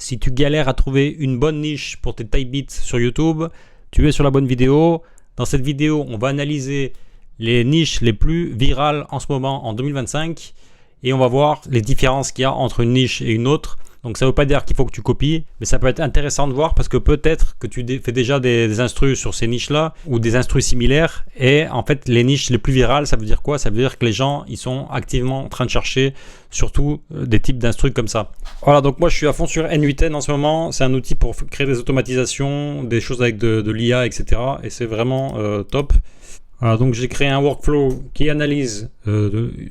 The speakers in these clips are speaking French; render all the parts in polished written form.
si tu galères à trouver une bonne niche pour tes type beats sur YouTube, tu es sur la bonne vidéo. Dans cette vidéo, on va analyser les niches les plus virales en ce moment en 2025 et on va voir les différences qu'il y a entre une niche et une autre. Donc ça ne veut pas dire qu'il faut que tu copies, mais ça peut être intéressant de voir parce que peut-être que tu fais déjà des instrus sur ces niches-là ou des instrus similaires. Et en fait, les niches les plus virales, ça veut dire quoi? Ça veut dire que les gens, ils sont activement en train de chercher surtout des types d'instrus comme ça. Voilà, donc moi je suis à fond sur N8N en ce moment. C'est un outil pour créer des automatisations, des choses avec de l'IA, etc. Et c'est vraiment top. Voilà, donc j'ai créé un workflow qui analyse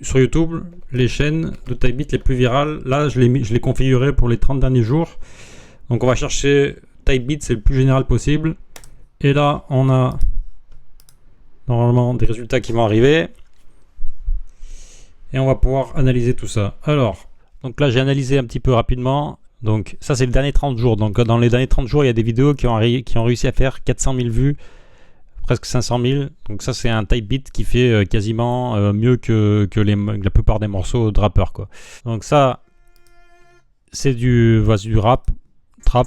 sur YouTube les chaînes de type beat les plus virales. Là, je l'ai configuré pour les 30 derniers jours. Donc on va chercher type beat, c'est le plus général possible. Et là, on a normalement des résultats qui vont arriver. Et on va pouvoir analyser tout ça. Alors, donc là, j'ai analysé un petit peu rapidement. Donc ça, c'est les derniers 30 jours. Donc dans les derniers 30 jours, il y a des vidéos qui ont réussi à faire 400 000 vues. Presque 500 000, donc ça c'est un type beat qui fait quasiment mieux que la plupart des morceaux de rappeurs quoi. Donc ça c'est du rap, trap.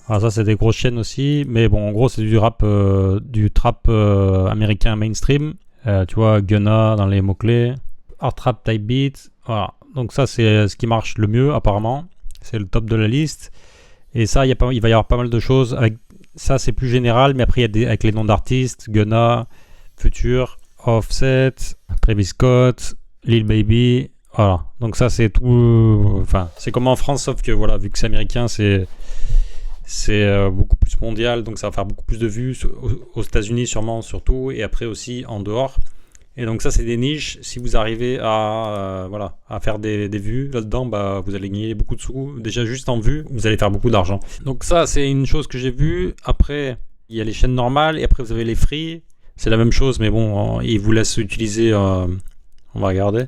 Alors ça c'est des grosses chaînes aussi, mais bon en gros c'est du rap, du trap américain mainstream. Tu vois Gunna dans les mots clés, hard trap type beat. Voilà, donc ça c'est ce qui marche le mieux apparemment. C'est le top de la liste. Et ça il va y avoir pas mal de choses avec. Ça c'est plus général, mais après il y a avec les noms d'artistes, Gunna, Future, Offset, Travis Scott, Lil Baby, voilà. Donc ça c'est tout, enfin c'est comme en France, sauf que voilà, vu que c'est américain, c'est beaucoup plus mondial, donc ça va faire beaucoup plus de vues aux États-Unis sûrement surtout, et après aussi en dehors. Et donc ça c'est des niches. Si vous arrivez à faire des vues là-dedans, bah vous allez gagner beaucoup de sous. Déjà juste en vues, vous allez faire beaucoup d'argent. Donc ça c'est une chose que j'ai vue. Après il y a les chaînes normales et après vous avez les free. C'est la même chose mais bon ils vous laissent utiliser. On va regarder.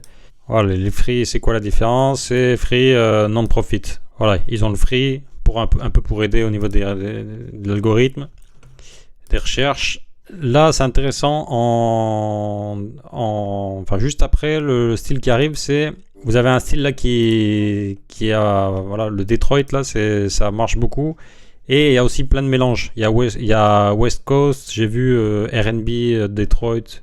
Voilà les free, c'est quoi la différence? C'est free non-profit. Voilà, ils ont le free pour un peu pour aider au niveau de l'algorithme, des recherches. Là, c'est intéressant enfin, juste après, le style qui arrive, c'est... Vous avez un style là qui a... Voilà, le Detroit, là, ça marche beaucoup. Et il y a aussi plein de mélanges. Il y a West Coast, j'ai vu R&B, Detroit.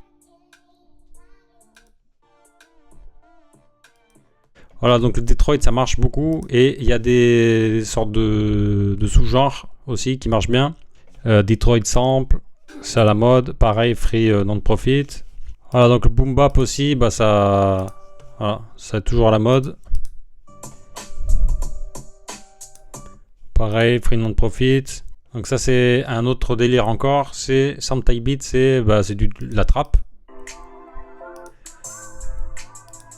Voilà, donc le Detroit, ça marche beaucoup. Et il y a des sortes de sous-genres aussi qui marchent bien. Detroit Sample. C'est à la mode, pareil, free non-profit. Voilà, donc le boom bap aussi, bah ça c'est toujours à la mode. Pareil, free non-profit. Donc ça c'est un autre délire encore, c'est sample type beat, c'est la trap.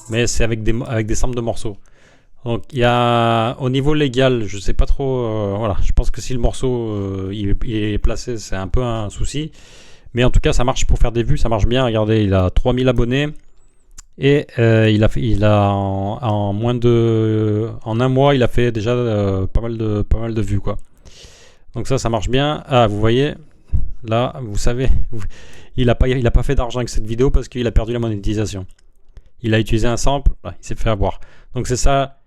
Mais c'est avec des samples de morceaux. Donc il y a au niveau légal, je sais pas trop, voilà, je pense que si le morceau il est placé, c'est un peu un souci. Mais en tout cas, ça marche pour faire des vues, ça marche bien. Regardez, il a 3000 abonnés et il a en un mois, il a fait déjà pas mal de vues quoi. Donc ça marche bien. Ah, vous voyez, là, vous savez, il a pas fait d'argent avec cette vidéo parce qu'il a perdu la monétisation. Il a utilisé un sample, il s'est fait avoir. Donc c'est ça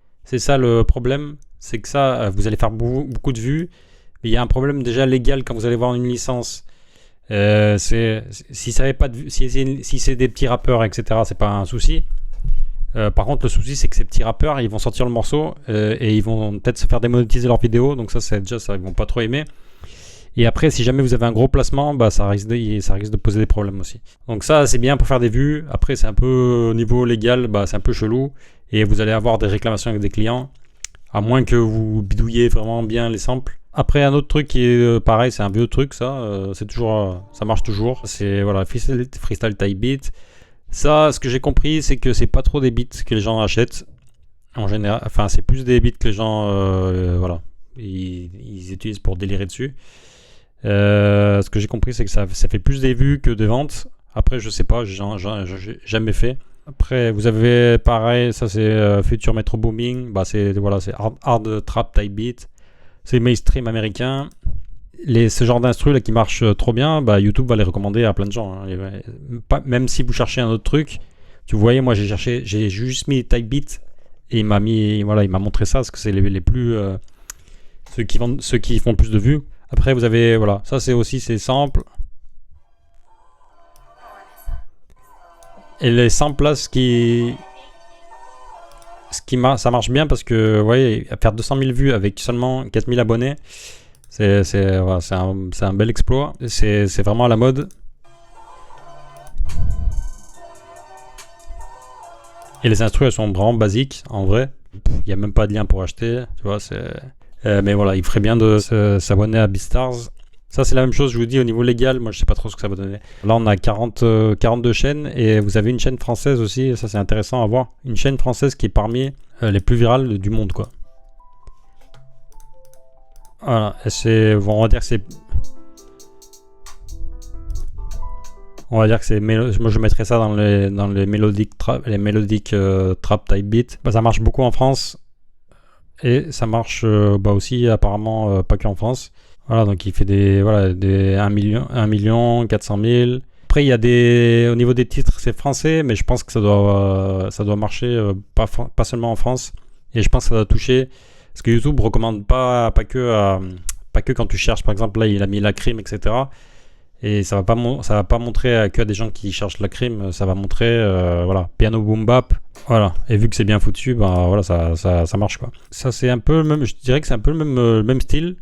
le problème, c'est que ça, vous allez faire beaucoup de vues, mais il y a un problème déjà légal quand vous allez voir une licence. Si c'est des petits rappeurs, etc., c'est pas un souci. Par contre, le souci, c'est que ces petits rappeurs, ils vont sortir le morceau et ils vont peut-être se faire démonétiser leur vidéo, donc ça, ils vont pas trop aimer. Et après, si jamais vous avez un gros placement, bah ça risque de poser des problèmes aussi. Donc ça, c'est bien pour faire des vues. Après, c'est un peu au niveau légal, bah c'est un peu chelou. Et vous allez avoir des réclamations avec des clients, à moins que vous bidouillez vraiment bien les samples. Après, un autre truc qui est pareil, c'est un vieux truc, ça marche toujours. C'est voilà, freestyle type beat. Ça, ce que j'ai compris, c'est que c'est pas trop des beats que les gens achètent en général. Enfin, c'est plus des beats que les gens, ils utilisent pour délirer dessus. Ce que j'ai compris, c'est que ça fait plus des vues que des ventes. Après, je sais pas, j'ai jamais fait. Après, vous avez pareil, ça c'est Future Metro Booming. Bah c'est hard trap type beat. C'est mainstream américain. Ce genre d'instru là qui marche trop bien, bah YouTube va les recommander à plein de gens. Hein. Même si vous cherchez un autre truc, tu voyez, moi j'ai juste mis type beat et il m'a montré ça parce que c'est les plus ceux qui font plus de vues. Après, vous avez, voilà, ça c'est aussi ces samples. Et les samples là, ça marche bien parce que, vous voyez, faire 200 000 vues avec seulement 4000 abonnés, voilà, c'est un bel exploit. C'est vraiment à la mode. Et les instrus, elles sont vraiment basiques, en vrai. Il n'y a même pas de lien pour acheter, tu vois, mais voilà, il ferait bien de s'abonner à BeatStars. Ça, c'est la même chose, je vous dis, au niveau légal, moi, je sais pas trop ce que ça va donner. Là, on a 42 chaînes, et vous avez une chaîne française aussi, et ça, c'est intéressant à voir. Une chaîne française qui est parmi les plus virales du monde, quoi. Voilà, on va dire que c'est... On va dire que c'est... Moi, je mettrais ça dans les mélodiques trap type beat. Bah, ça marche beaucoup en France. Et ça marche aussi apparemment pas que en France. Voilà, donc il fait des 1 million 400 000. Après, il y a au niveau des titres, c'est français, mais je pense que ça doit marcher pas seulement en France. Et je pense que ça doit toucher, parce que YouTube recommande pas que quand tu cherches, par exemple, là il a mis la crime, etc. Et ça va pas montrer que à des gens qui cherchent la crime, ça va montrer voilà, piano boom bap. Voilà, et vu que c'est bien foutu, bah voilà, ça marche quoi. Ça c'est un peu le même, je dirais que c'est un peu le même style.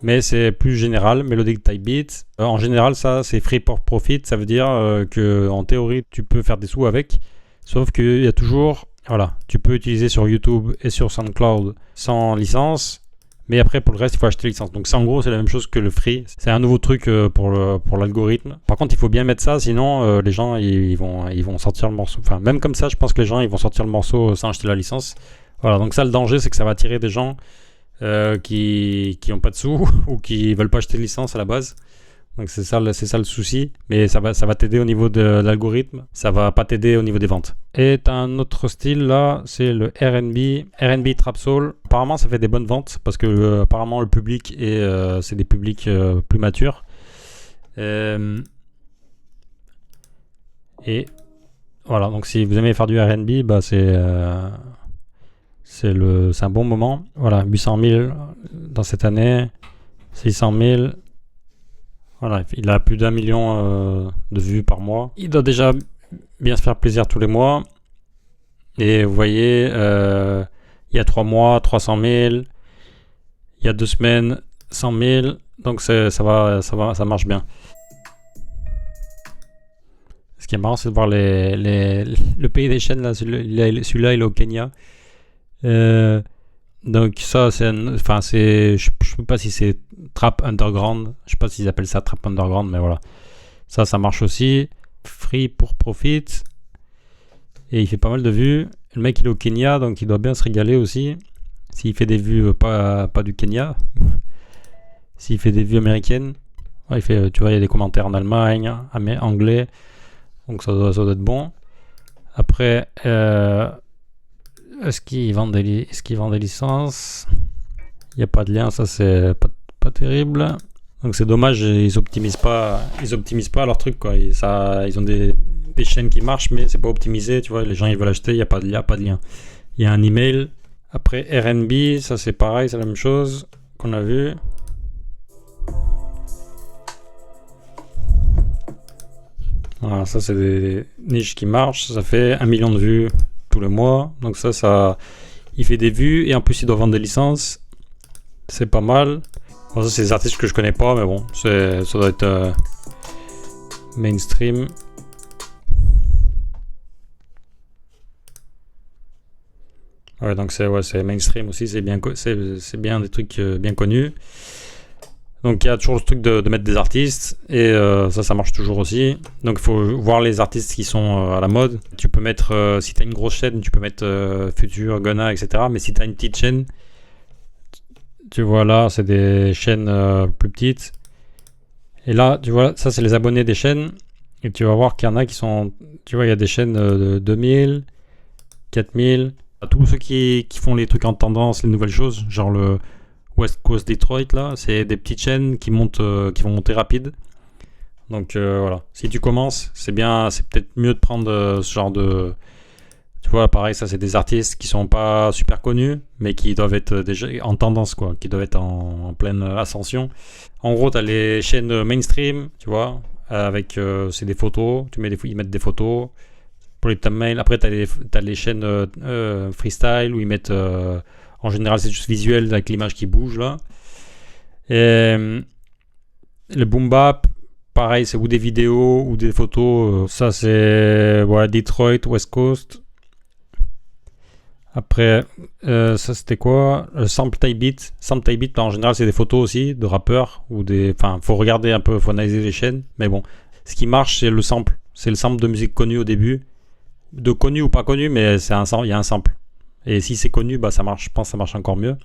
Mais c'est plus général, Melodic Type Beat. En général, ça c'est free for profit, ça veut dire que en théorie tu peux faire des sous avec, sauf qu'il y a toujours, voilà, tu peux utiliser sur YouTube et sur SoundCloud sans licence. Mais après, pour le reste, il faut acheter licence. Donc, ça, en gros, c'est la même chose que le free. C'est un nouveau truc pour l'algorithme. Par contre, il faut bien mettre ça, sinon, les gens, ils vont sortir le morceau. Enfin, même comme ça, je pense que les gens, ils vont sortir le morceau sans acheter la licence. Voilà, donc ça, le danger, c'est que ça va attirer des gens qui n'ont pas de sous ou qui veulent pas acheter de licence à la base. Donc, c'est ça le souci. Mais ça va t'aider au niveau de l'algorithme. Ça va pas t'aider au niveau des ventes. Et t'as un autre style, là, c'est le R&B Trap Soul. Apparemment, ça fait des bonnes ventes parce que apparemment le public c'est des publics plus matures. Et voilà, donc si vous aimez faire du R&B, bah c'est un bon moment. Voilà, 800 000 dans cette année, 600 000. Voilà, il a plus d'1 million de vues par mois. Il doit déjà bien se faire plaisir tous les mois. Et vous voyez, il y a 3 mois, 300 000. Il y a 2 semaines, 100 000. Donc ça marche bien. Ce qui est marrant, c'est de voir le pays des chaînes. Là, celui-là, il est au Kenya. Donc ça, je sais pas si c'est Trap Underground. Je sais pas s'ils appellent ça Trap Underground, mais voilà. Ça marche aussi. Free pour profit. Et il fait pas mal de vues. Le mec, il est au Kenya, donc il doit bien se régaler aussi. S'il fait des vues pas du Kenya. S'il fait des vues américaines. Ouais, tu vois, il y a des commentaires en Allemagne, anglais. Donc ça doit être bon. Après, est-ce qu'ils vendent des licences? Il n'y a pas de lien, ça c'est pas terrible. Donc c'est dommage, ils optimisent pas leur truc quoi. Ils ont des chaînes qui marchent, mais c'est pas optimisé, tu vois. Les gens ils veulent acheter, il n'y a pas de lien. Il y a un email. Après R&B, ça c'est pareil, c'est la même chose qu'on a vu. Voilà, ça c'est des niches qui marchent. Ça fait 1 million de vues tous les mois. Donc ça, il fait des vues et en plus il doit vendre des licences. C'est pas mal. Bon, ça c'est des artistes que je connais pas, mais bon, ça doit être mainstream. Ouais, donc c'est mainstream aussi, c'est bien des trucs bien connus. Donc il y a toujours le truc de mettre des artistes et ça marche toujours aussi. Donc il faut voir les artistes qui sont à la mode. Tu peux mettre, si tu as une grosse chaîne, tu peux mettre Future, Gunna, etc. Mais si tu as une petite chaîne, tu vois là, c'est des chaînes plus petites. Et là, tu vois, ça c'est les abonnés des chaînes. Et tu vas voir qu'il y en a qui sont, tu vois, il y a des chaînes de 2000, 4000. Tous ceux qui font les trucs en tendance, les nouvelles choses, genre le West Coast Detroit là, c'est des petites chaînes qui vont monter rapide. Donc voilà, si tu commences, c'est peut-être mieux de prendre ce genre de Tu vois, pareil, ça c'est des artistes qui sont pas super connus, mais qui doivent être déjà en tendance, quoi, qui doivent être en pleine ascension. En gros, t'as les chaînes mainstream, tu vois, avec c'est des photos, ils mettent des photos pour les thumbnails. Après, t'as les chaînes freestyle où ils mettent, en général, c'est juste visuel avec l'image qui bouge là. Et le boom bap, pareil, c'est ou des vidéos ou des photos. Ça c'est Detroit, West Coast. Après, ça c'était quoi? Le sample type beat. Sample type beat, en général, c'est des photos aussi de rappeurs ou des. Enfin, faut regarder un peu, faut analyser les chaînes. Mais bon, ce qui marche, c'est le sample. C'est le sample de musique connue au début, de connu ou pas connu, mais il y a un sample. Et si c'est connu, bah ça marche. Je pense que ça marche encore mieux.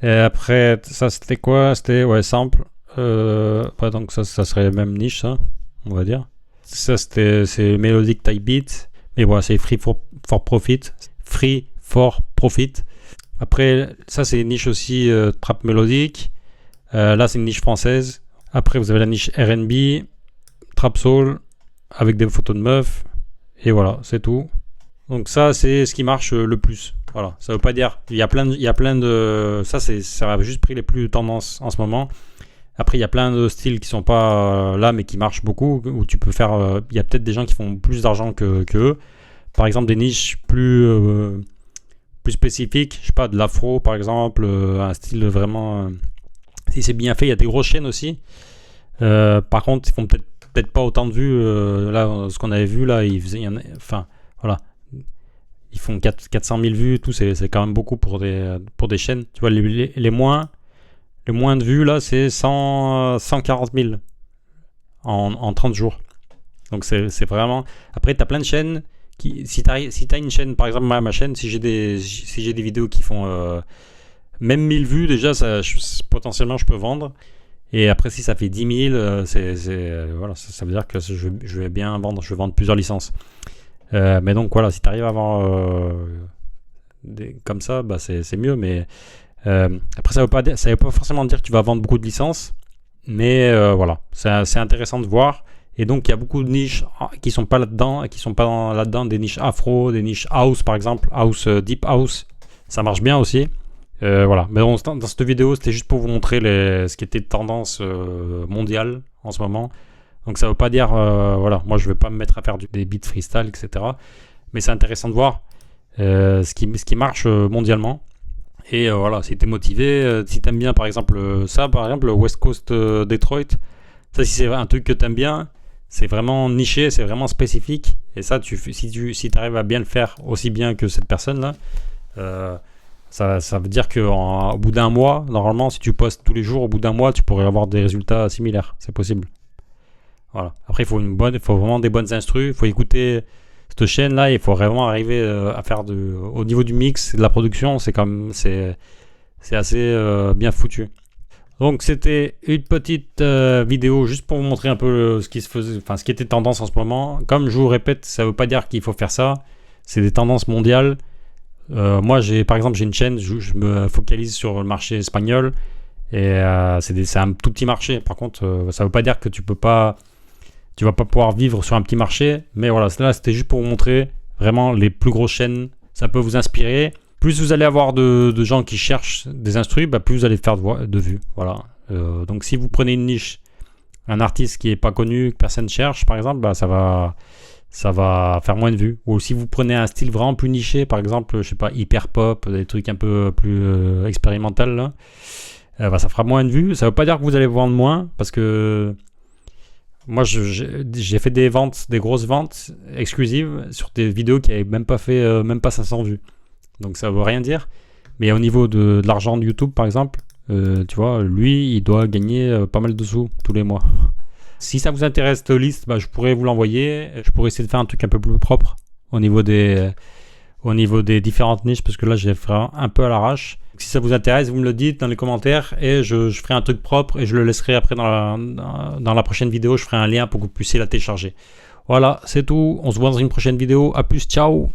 Et après, ça c'était quoi? C'était sample. Donc ça serait même niche, ça, on va dire. Ça c'est melodic type beat. Mais voilà, c'est free for profit. Free for profit. Après, ça c'est une niche aussi trap mélodique. Là c'est une niche française. Après vous avez la niche R&B, trap soul, avec des photos de meufs. Et voilà, c'est tout. Donc ça c'est ce qui marche le plus. Voilà, ça veut pas dire. Il y a plein de. Ça a juste pris les plus tendances en ce moment. Après, il y a plein de styles qui sont pas là, mais qui marchent beaucoup. Où tu peux faire. Il y a peut-être des gens qui font plus d'argent que eux. Par exemple, des niches plus spécifiques. Je sais pas, de l'afro, par exemple, un style vraiment. Si c'est bien fait, il y a des grosses chaînes aussi. Par contre, ils font peut-être pas autant de vues. Là, ce qu'on avait vu là, enfin, voilà. Ils font 400 000 vues, tout, c'est quand même beaucoup pour des chaînes. Tu vois, les moins de vues, là, c'est 140 000 en 30 jours. Donc, c'est vraiment... Après, tu as plein de chaînes. Si tu as une chaîne, par exemple, ma chaîne, si j'ai des vidéos qui font même 1000 vues, déjà, potentiellement, je peux vendre. Et après, si ça fait 10 000, voilà, ça veut dire que je vais bien vendre. Je vais vendre plusieurs licences. Mais donc voilà, si tu arrives à avoir comme ça, bah c'est mieux. Mais après, ça veut pas forcément dire que tu vas vendre beaucoup de licences. Mais voilà, c'est intéressant de voir. Et donc il y a beaucoup de niches qui sont pas là-dedans, des niches afro, des niches house par exemple, deep house, ça marche bien aussi. Voilà. Mais dans cette vidéo, c'était juste pour vous montrer ce qui était tendance mondiale en ce moment. Donc ça veut pas dire, voilà, moi je vais pas me mettre à faire des beats freestyle, etc. Mais c'est intéressant de voir ce qui marche mondialement. Et voilà, si t'es motivé, si t'aimes bien par exemple le West Coast Detroit, ça si c'est un truc que t'aimes bien, c'est vraiment niché, c'est vraiment spécifique. Et ça, si t'arrives à bien le faire aussi bien que cette personne-là, ça veut dire qu'au bout d'un mois, normalement, si tu postes tous les jours, au bout d'un mois, tu pourrais avoir des résultats similaires. C'est possible. Voilà. Après, il faut vraiment des bonnes instrus. Il faut écouter cette chaîne-là. Il faut vraiment arriver à faire au niveau du mix et de la production. C'est assez bien foutu. Donc, c'était une petite vidéo juste pour vous montrer un peu ce qui était tendance en ce moment. Comme je vous répète, ça ne veut pas dire qu'il faut faire ça. C'est des tendances mondiales. Moi, par exemple, j'ai une chaîne. Je me focalise sur le marché espagnol. Et c'est un tout petit marché. Par contre, ça ne veut pas dire que tu vas pas pouvoir vivre sur un petit marché, mais voilà, là c'était juste pour vous montrer vraiment les plus grosses chaînes, ça peut vous inspirer. Plus vous allez avoir de gens qui cherchent des instrus, plus vous allez faire de vues. Voilà. Donc si vous prenez une niche, un artiste qui est pas connu, que personne cherche, par exemple, ça va faire moins de vues. Ou si vous prenez un style vraiment plus niché, par exemple, je sais pas, hyper pop, des trucs un peu plus expérimental là, ça fera moins de vues. Ça veut pas dire que vous allez vendre moins, parce que moi, j'ai fait des grosses ventes exclusives sur des vidéos qui n'avaient même pas fait même pas 500 vues. Donc ça veut rien dire. Mais au niveau de l'argent de YouTube, par exemple, tu vois, lui, il doit gagner pas mal de sous tous les mois. Si ça vous intéresse cette liste, je pourrais vous l'envoyer. Je pourrais essayer de faire un truc un peu plus propre au niveau des différentes niches, parce que là, je vais faire un peu à l'arrache. Si ça vous intéresse, vous me le dites dans les commentaires et je ferai un truc propre et je le laisserai après dans la prochaine vidéo. Je ferai un lien pour que vous puissiez la télécharger. Voilà, c'est tout. On se voit dans une prochaine vidéo. À plus, ciao!